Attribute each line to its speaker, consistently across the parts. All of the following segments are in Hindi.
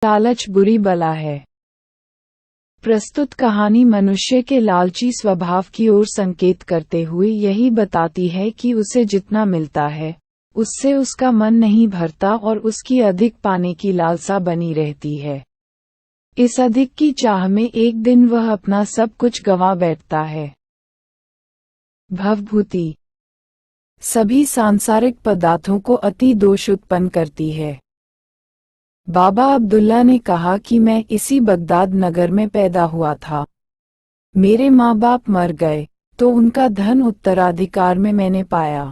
Speaker 1: लालच बुरी बला है। प्रस्तुत कहानी मनुष्य के लालची स्वभाव की ओर संकेत करते हुए यही बताती है कि उसे जितना मिलता है, उससे उसका मन नहीं भरता और उसकी अधिक पाने की लालसा बनी रहती है। इस अधिक की चाह में एक दिन वह अपना सब कुछ गंवा बैठता है। भवभूति सभी सांसारिक पदार्थों को अति दोष उत्पन्न करती है। बाबा अब्दुल्ला ने कहा कि मैं इसी बगदाद नगर में पैदा हुआ था। मेरे माँ बाप मर गए तो उनका धन उत्तराधिकार में मैंने पाया।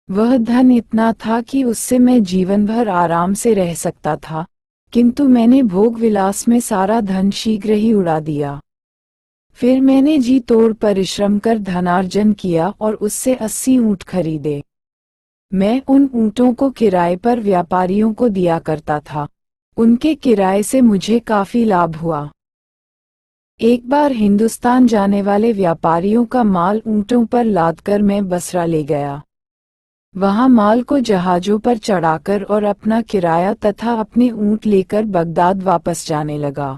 Speaker 1: वह धन इतना था कि उससे मैं जीवन भर आराम से रह सकता था, किंतु मैंने भोग विलास में सारा धन शीघ्र ही उड़ा दिया। फिर मैंने जी तोड़ परिश्रम कर धनार्जन किया और उससे 80 ऊँट खरीदे। मैं उन ऊँटों को किराए पर व्यापारियों को दिया करता था। उनके किराए से मुझे काफी लाभ हुआ। एक बार हिंदुस्तान जाने वाले व्यापारियों का माल ऊँटों पर लादकर मैं बसरा ले गया। वहां माल को जहाजों पर चढ़ाकर और अपना किराया तथा अपने ऊँट लेकर बगदाद वापस जाने लगा।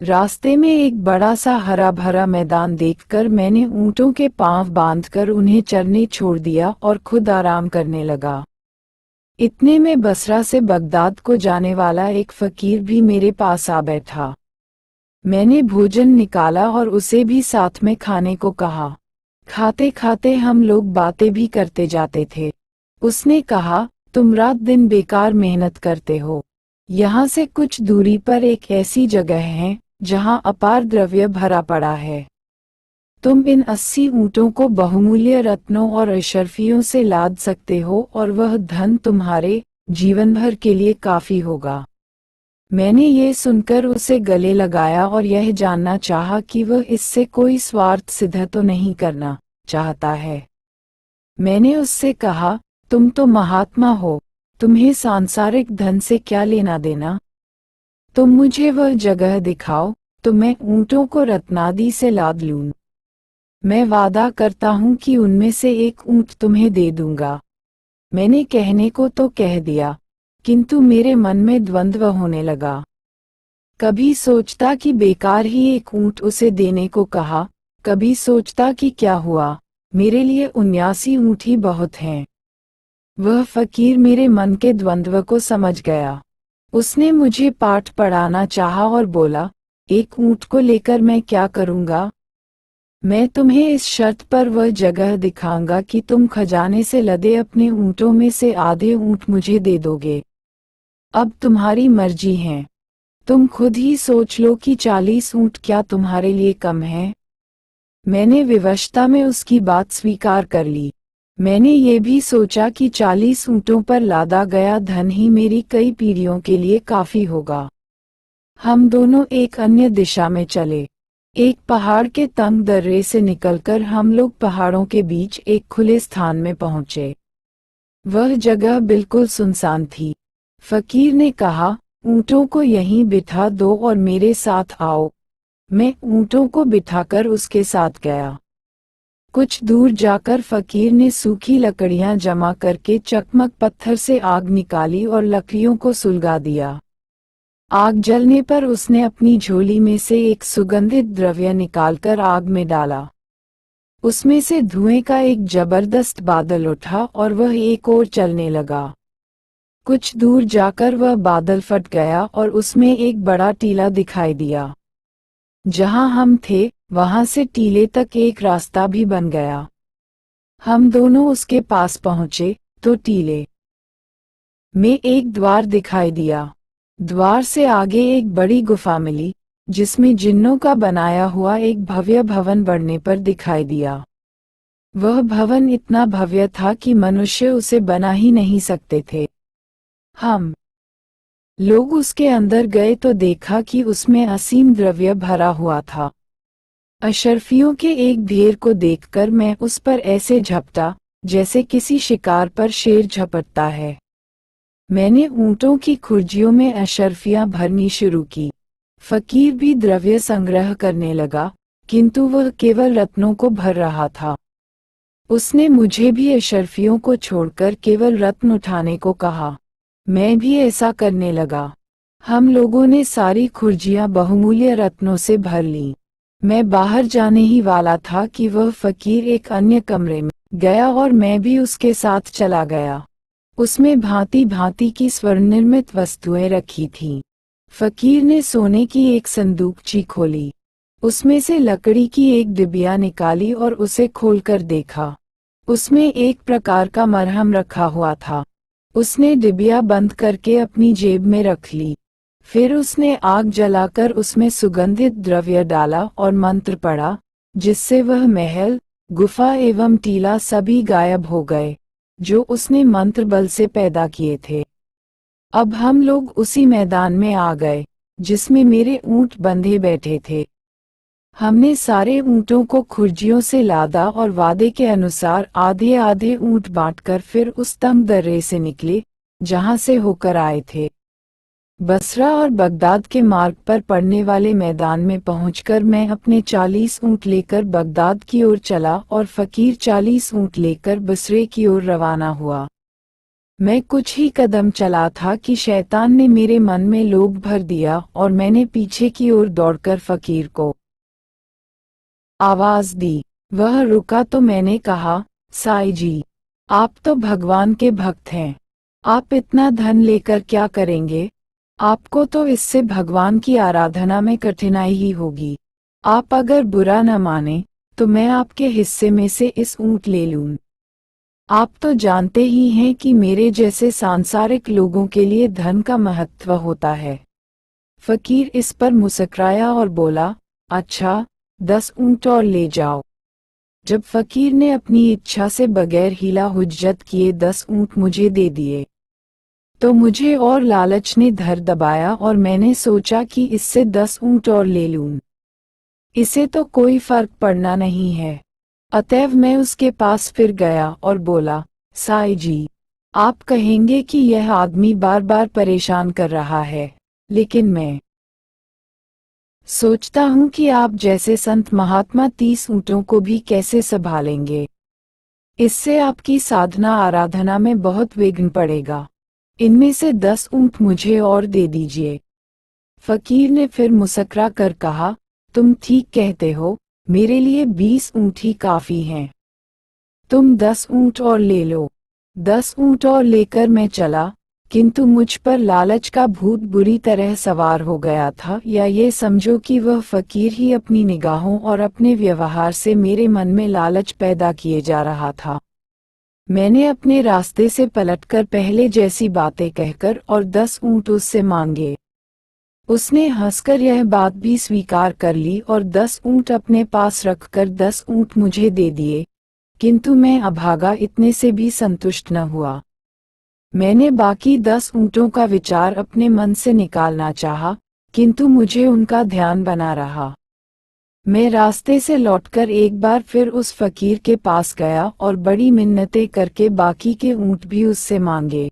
Speaker 1: रास्ते में एक बड़ा सा हरा भरा मैदान देखकर मैंने ऊँटों के पांव बांधकर उन्हें चरने छोड़ दिया और खुद आराम करने लगा। इतने में बसरा से बगदाद को जाने वाला एक फकीर भी मेरे पास आ बैठा। मैंने भोजन निकाला और उसे भी साथ में खाने को कहा। खाते खाते हम लोग बातें भी करते जाते थे। उसने कहा, तुम रात दिन बेकार मेहनत करते हो। यहाँ से कुछ दूरी पर एक ऐसी जगह है जहाँ अपार द्रव्य भरा पड़ा है। तुम इन 80 ऊँटों को बहुमूल्य रत्नों और अशर्फियों से लाद सकते हो और वह धन तुम्हारे जीवन भर के लिए काफी होगा। मैंने ये सुनकर उसे गले लगाया और यह जानना चाहा कि वह इससे कोई स्वार्थ सिद्ध तो नहीं करना चाहता है। मैंने उससे कहा, तुम तो महात्मा हो, तुम्हें सांसारिक धन से क्या लेना देना? तुम मुझे वह जगह दिखाओ तो मैं ऊँटों को रत्नादि से लाद लूँ। मैं वादा करता हूँ कि उनमें से एक ऊँट तुम्हें दे दूंगा। मैंने कहने को तो कह दिया, किंतु मेरे मन में द्वंद्व होने लगा। कभी सोचता कि बेकार ही एक ऊँट उसे देने को कहा, कभी सोचता कि क्या हुआ, मेरे लिए 79 ऊँट ही बहुत हैं। वह फकीर मेरे मन के द्वंद्व को समझ गया। उसने मुझे पाठ पढ़ाना चाहा और बोला, एक ऊँट को लेकर मैं क्या करूँगा? मैं तुम्हें इस शर्त पर वह जगह दिखाऊंगा कि तुम खजाने से लदे अपने ऊँटों में से आधे ऊँट मुझे दे दोगे। अब तुम्हारी मर्जी है। तुम खुद ही सोच लो कि 40 ऊँट क्या तुम्हारे लिए कम है? मैंने विवशता में उसकी बात स्वीकार कर ली। मैंने ये भी सोचा कि 40 ऊँटों पर लादा गया धन ही मेरी कई पीढ़ियों के लिए काफी होगा। हम दोनों एक अन्य दिशा में चले। एक पहाड़ के तंग दर्रे से निकलकर हम लोग पहाड़ों के बीच एक खुले स्थान में पहुंचे। वह जगह बिल्कुल सुनसान थी। फकीर ने कहा, ऊँटों को यहीं बिठा दो और मेरे साथ आओ। मैं ऊँटों को बिठाकर उसके साथ गया। कुछ दूर जाकर फकीर ने सूखी लकड़ियां जमा करके चकमक पत्थर से आग निकाली और लकड़ियों को सुलगा दिया। आग जलने पर उसने अपनी झोली में से एक सुगंधित द्रव्य निकालकर आग में डाला। उसमें से धुएं का एक जबरदस्त बादल उठा और वह एक ओर चलने लगा। कुछ दूर जाकर वह बादल फट गया और उसमें एक बड़ा टीला दिखाई दिया। जहां हम थे वहां से टीले तक एक रास्ता भी बन गया। हम दोनों उसके पास पहुंचे तो टीले में एक द्वार दिखाई दिया। द्वार से आगे एक बड़ी गुफा मिली, जिसमें जिन्नों का बनाया हुआ एक भव्य भवन बढ़ने पर दिखाई दिया। वह भवन इतना भव्य था कि मनुष्य उसे बना ही नहीं सकते थे। हम लोग उसके अंदर गए तो देखा कि उसमें असीम द्रव्य भरा हुआ था। अशर्फियों के एक ढेर को देखकर मैं उस पर ऐसे झपटा जैसे किसी शिकार पर शेर झपटता है। मैंने ऊँटों की खुर्जियों में अशर्फियां भरनी शुरू की। फकीर भी द्रव्य संग्रह करने लगा, किंतु वह केवल रत्नों को भर रहा था। उसने मुझे भी अशर्फियों को छोड़कर केवल रत्न उठाने को कहा। मैं भी ऐसा करने लगा। हम लोगों ने सारी खुर्जियां बहुमूल्य रत्नों से भर लीं। मैं बाहर जाने ही वाला था कि वह फकीर एक अन्य कमरे में गया और मैं भी उसके साथ चला गया। उसमें भांति भांति की स्वर्णनिर्मित वस्तुएं रखी थीं। फकीर ने सोने की एक संदूकची खोली, उसमें से लकड़ी की एक डिबिया निकाली और उसे खोलकर देखा। उसमें एक प्रकार का मरहम रखा हुआ था। उसने डिबिया बंद करके अपनी जेब में रख ली। फिर उसने आग जलाकर उसमें सुगंधित द्रव्य डाला और मंत्र पढ़ा, जिससे वह महल, गुफा एवं टीला सभी गायब हो गए, जो उसने मंत्र बल से पैदा किए थे। अब हम लोग उसी मैदान में आ गए, जिसमें मेरे ऊंट बंधे बैठे थे। हमने सारे ऊंटों को खुर्जियों से लादा और वादे के अनुसार आधे आधे ऊंट बांटकर फिर उस तंग दर्रे से निकले, जहां से होकर आए थे। बसरा और बगदाद के मार्ग पर पड़ने वाले मैदान में पहुंचकर मैं अपने 40 ऊंट लेकर बगदाद की ओर चला और फकीर 40 ऊंट लेकर बसरे की ओर रवाना हुआ। मैं कुछ ही कदम चला था कि शैतान ने मेरे मन में लोभ भर दिया और मैंने पीछे की ओर दौड़कर फकीर को आवाज दी। वह रुका तो मैंने कहा, साईं जी, आप तो भगवान के भक्त हैं। आप इतना धन लेकर क्या करेंगे? आपको तो इससे भगवान की आराधना में कठिनाई ही होगी। आप अगर बुरा न माने तो मैं आपके हिस्से में से इस ऊंट ले लूं। आप तो जानते ही हैं कि मेरे जैसे सांसारिक लोगों के लिए धन का महत्व होता है। फकीर इस पर मुस्कुराया और बोला, अच्छा, 10 ऊंट और ले जाओ। जब फकीर ने अपनी इच्छा से बगैर हीला हुज्जत किए 10 ऊंट मुझे दे दिए, तो मुझे और लालच ने धर दबाया और मैंने सोचा कि इससे 10 ऊंट और ले लूं। इसे तो कोई फर्क पड़ना नहीं है। अतएव मैं उसके पास फिर गया और बोला, साईं जी, आप कहेंगे कि यह आदमी बार बार परेशान कर रहा है, लेकिन मैं सोचता हूँ कि आप जैसे संत महात्मा 30 ऊंटों को भी कैसे संभालेंगे। इससे आपकी साधना आराधना में बहुत विघ्न पड़ेगा। इनमें से 10 ऊंट मुझे और दे दीजिए। फकीर ने फिर मुस्कुरा कर कहा, तुम ठीक कहते हो, मेरे लिए 20 ऊंट ही काफी हैं। तुम 10 ऊंट और ले लो। 10 ऊंट और लेकर मैं चला, किंतु मुझ पर लालच का भूत बुरी तरह सवार हो गया था, या ये समझो कि वह फकीर ही अपनी निगाहों और अपने व्यवहार से मेरे मन में लालच पैदा किए जा रहा था। मैंने अपने रास्ते से पलटकर पहले जैसी बातें कहकर और 10 ऊंट उससे मांगे। उसने हंसकर यह बात भी स्वीकार कर ली और 10 ऊंट अपने पास रखकर 10 ऊंट मुझे दे दिए, किंतु मैं अभागा इतने से भी संतुष्ट न हुआ। मैंने बाकी 10 ऊंटों का विचार अपने मन से निकालना चाहा, किंतु मुझे उनका ध्यान बना रहा। मैं रास्ते से लौटकर एक बार फिर उस फकीर के पास गया और बड़ी मिन्नतें करके बाकी के ऊंट भी उससे मांगे।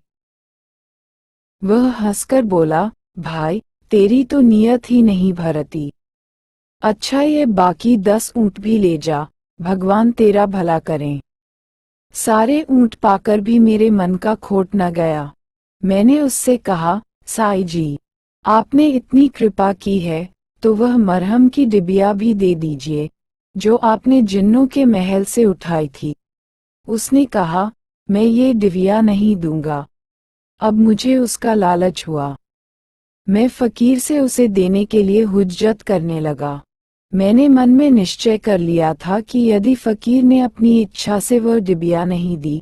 Speaker 1: वह हंसकर बोला, भाई, तेरी तो नियत ही नहीं भरती। अच्छा, ये बाकी 10 ऊंट भी ले जा, भगवान तेरा भला करें। सारे ऊंट पाकर भी मेरे मन का खोट न गया। मैंने उससे कहा, साईं जी, आपने इतनी कृपा की है, तो वह मरहम की डिबिया भी दे दीजिए, जो आपने जिन्नों के महल से उठाई थी। उसने कहा, मैं ये डिबिया नहीं दूंगा। अब मुझे उसका लालच हुआ। मैं फकीर से उसे देने के लिए हुज्जत करने लगा। मैंने मन में निश्चय कर लिया था कि यदि फकीर ने अपनी इच्छा से वह डिबिया नहीं दी,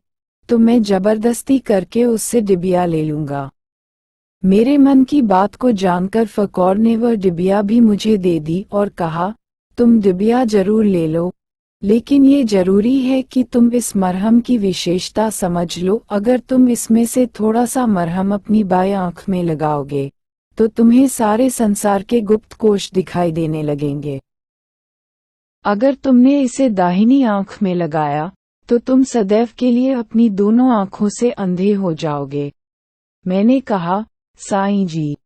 Speaker 1: तो मैं जबरदस्ती करके उससे डिबिया ले लूंगा। मेरे मन की बात को जानकर फकीर ने वह डिबिया भी मुझे दे दी और कहा, तुम डिबिया जरूर ले लो, लेकिन ये जरूरी है कि तुम इस मरहम की विशेषता समझ लो। अगर तुम इसमें से थोड़ा सा मरहम अपनी बाएं आंख में लगाओगे, तो तुम्हें सारे संसार के गुप्त कोश दिखाई देने लगेंगे। अगर तुमने इसे दाहिनी आंख में लगाया, तो तुम सदैव के लिए अपनी दोनों आंखों से अंधे हो जाओगे। मैंने कहा, साईं जी,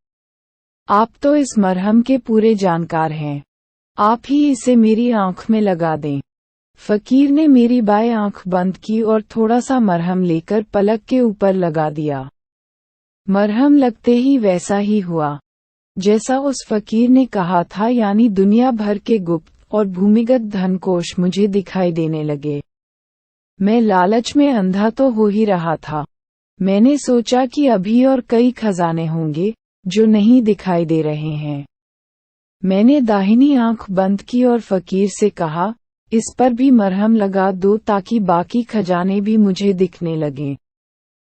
Speaker 1: आप तो इस मरहम के पूरे जानकार हैं। आप ही इसे मेरी आंख में लगा दें। फकीर ने मेरी बाएं आंख बंद की और थोड़ा सा मरहम लेकर पलक के ऊपर लगा दिया। मरहम लगते ही वैसा ही हुआ। जैसा उस फकीर ने कहा था, यानी दुनिया भर के गुप्त और भूमिगत धन कोष मुझे दिखाई देने लगे। मैं लालच में अंधा तो हो ही रहा था। मैंने सोचा कि अभी और कई खजाने होंगे जो नहीं दिखाई दे रहे हैं। मैंने दाहिनी आंख बंद की और फकीर से कहा, इस पर भी मरहम लगा दो ताकि बाकी खजाने भी मुझे दिखने लगें।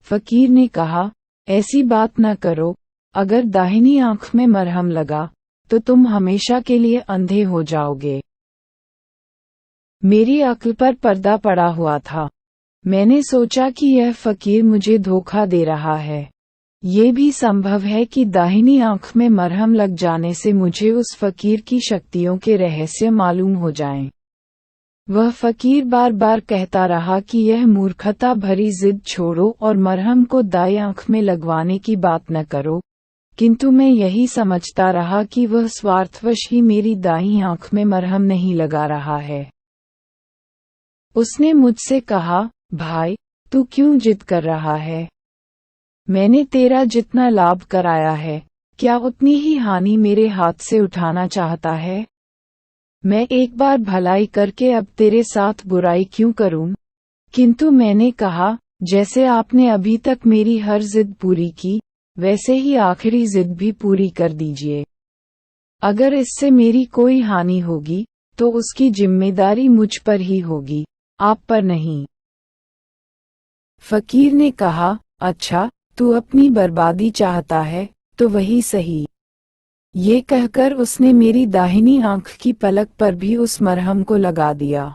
Speaker 1: फकीर ने कहा, ऐसी बात न करो, अगर दाहिनी आंख में मरहम लगा तो तुम हमेशा के लिए अंधे हो जाओगे। मेरी अक्ल पर पर्दा पड़ा हुआ था। मैंने सोचा कि यह फकीर मुझे धोखा दे रहा है। ये भी संभव है कि दाहिनी आंख में मरहम लग जाने से मुझे उस फकीर की शक्तियों के रहस्य मालूम हो जाएं। वह फकीर बार बार कहता रहा कि यह मूर्खता भरी जिद छोड़ो और मरहम को दाएं आंख में लगवाने की बात न करो, किंतु मैं यही समझता रहा कि वह स्वार्थवश ही मेरी दाईं आंख में मरहम नहीं लगा रहा है। उसने मुझसे कहा, भाई, तू क्यों जिद कर रहा है? मैंने तेरा जितना लाभ कराया है, क्या उतनी ही हानि मेरे हाथ से उठाना चाहता है? मैं एक बार भलाई करके अब तेरे साथ बुराई क्यों करूं? किंतु मैंने कहा, जैसे आपने अभी तक मेरी हर जिद पूरी की, वैसे ही आखिरी जिद भी पूरी कर दीजिए। अगर इससे मेरी कोई हानि होगी तो उसकी जिम्मेदारी मुझ पर ही होगी, आप पर नहीं। फकीर ने कहा, अच्छा, तू अपनी बर्बादी चाहता है तो वही सही। ये कहकर उसने मेरी दाहिनी आंख की पलक पर भी उस मरहम को लगा दिया।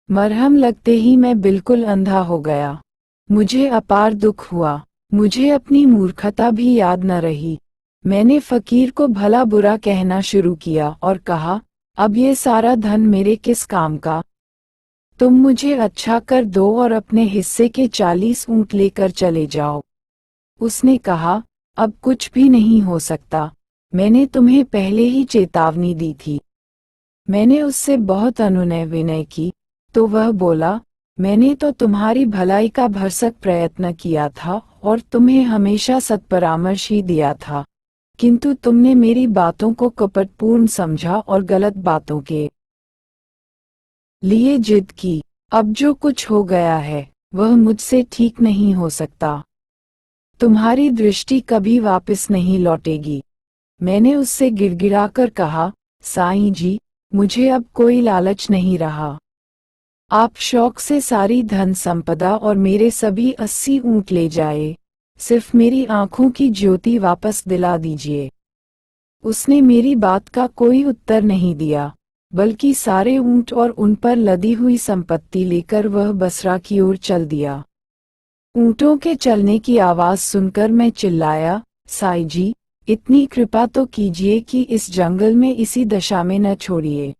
Speaker 1: मरहम लगते ही मैं बिल्कुल अंधा हो गया। मुझे अपार दुख हुआ। मुझे अपनी मूर्खता भी याद न रही। मैंने फकीर को भला बुरा कहना शुरू किया और कहा, अब ये सारा धन मेरे किस काम का? तुम मुझे अच्छा कर दो और अपने हिस्से के 40 ऊंट लेकर चले जाओ। उसने कहा, अब कुछ भी नहीं हो सकता, मैंने तुम्हें पहले ही चेतावनी दी थी। मैंने उससे बहुत अनुनय विनय की, तो वह बोला, मैंने तो तुम्हारी भलाई का भरसक प्रयत्न किया था और तुम्हें हमेशा सत्परामर्श ही दिया था, किंतु तुमने मेरी बातों को कपटपूर्ण समझा और गलत बातों के लिए जिद की। अब जो कुछ हो गया है वह मुझसे ठीक नहीं हो सकता। तुम्हारी दृष्टि कभी वापस नहीं लौटेगी। मैंने उससे गिड़गिड़ाकर कहा, साईं जी, मुझे अब कोई लालच नहीं रहा। आप शौक से सारी धन संपदा और मेरे सभी 80 ऊंट ले जाए, सिर्फ मेरी आंखों की ज्योति वापस दिला दीजिए। उसने मेरी बात का कोई उत्तर नहीं दिया, बल्कि सारे ऊंट और उन पर लदी हुई संपत्ति लेकर वह बसरा की ओर चल दिया। ऊंटों के चलने की आवाज सुनकर मैं चिल्लाया, साईं जी, इतनी कृपा तो कीजिए कि इस जंगल में इसी दशा में न छोड़िए।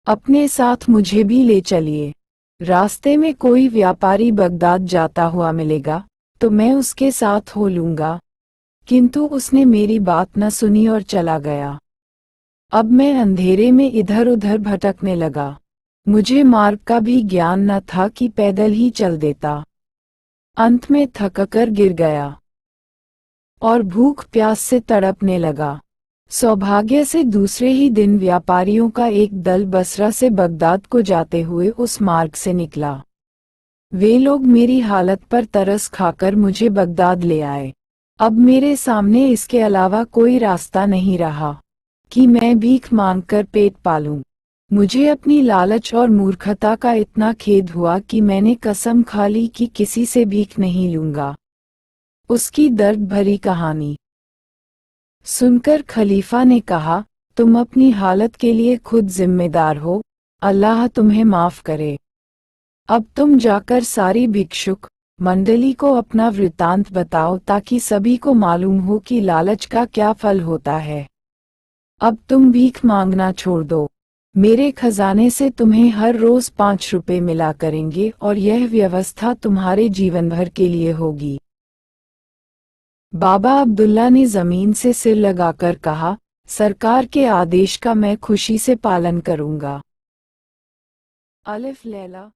Speaker 1: अपने साथ मुझे भी ले चलिए। रास्ते में कोई व्यापारी बगदाद जाता हुआ मिलेगा तो मैं उसके साथ हो लूंगा। किंतु उसने मेरी बात न सुनी और चला गया। अब मैं अंधेरे में इधर उधर भटकने लगा। मुझे मार्ग का भी ज्ञान न था कि पैदल ही चल देता। अंत में थककर गिर गया और भूख प्यास से तड़पने लगा। सौभाग्य से दूसरे ही दिन व्यापारियों का एक दल बसरा से बगदाद को जाते हुए उस मार्ग से निकला। वे लोग मेरी हालत पर तरस खाकर मुझे बगदाद ले आए। अब मेरे सामने इसके अलावा कोई रास्ता नहीं रहा कि मैं भीख मांगकर पेट पालूं। मुझे अपनी लालच और मूर्खता का इतना खेद हुआ कि मैंने कसम खा ली कि किसी से भीख नहीं लूंगा। उसकी दर्द भरी कहानी सुनकर खलीफा ने कहा, तुम अपनी हालत के लिए खुद जिम्मेदार हो, अल्लाह तुम्हें माफ करे। अब तुम जाकर सारी भिक्षुक मंडली को अपना वृत्तांत बताओ ताकि सभी को मालूम हो कि लालच का क्या फल होता है। अब तुम भीख मांगना छोड़ दो। मेरे खजाने से तुम्हें हर रोज 5 रुपए मिला करेंगे और यह व्यवस्था तुम्हारे जीवन भर के लिए होगी। बाबा अब्दुल्ला ने जमीन से सिर लगाकर कहा, सरकार के आदेश का मैं खुशी से पालन करूंगा। अलिफ लैला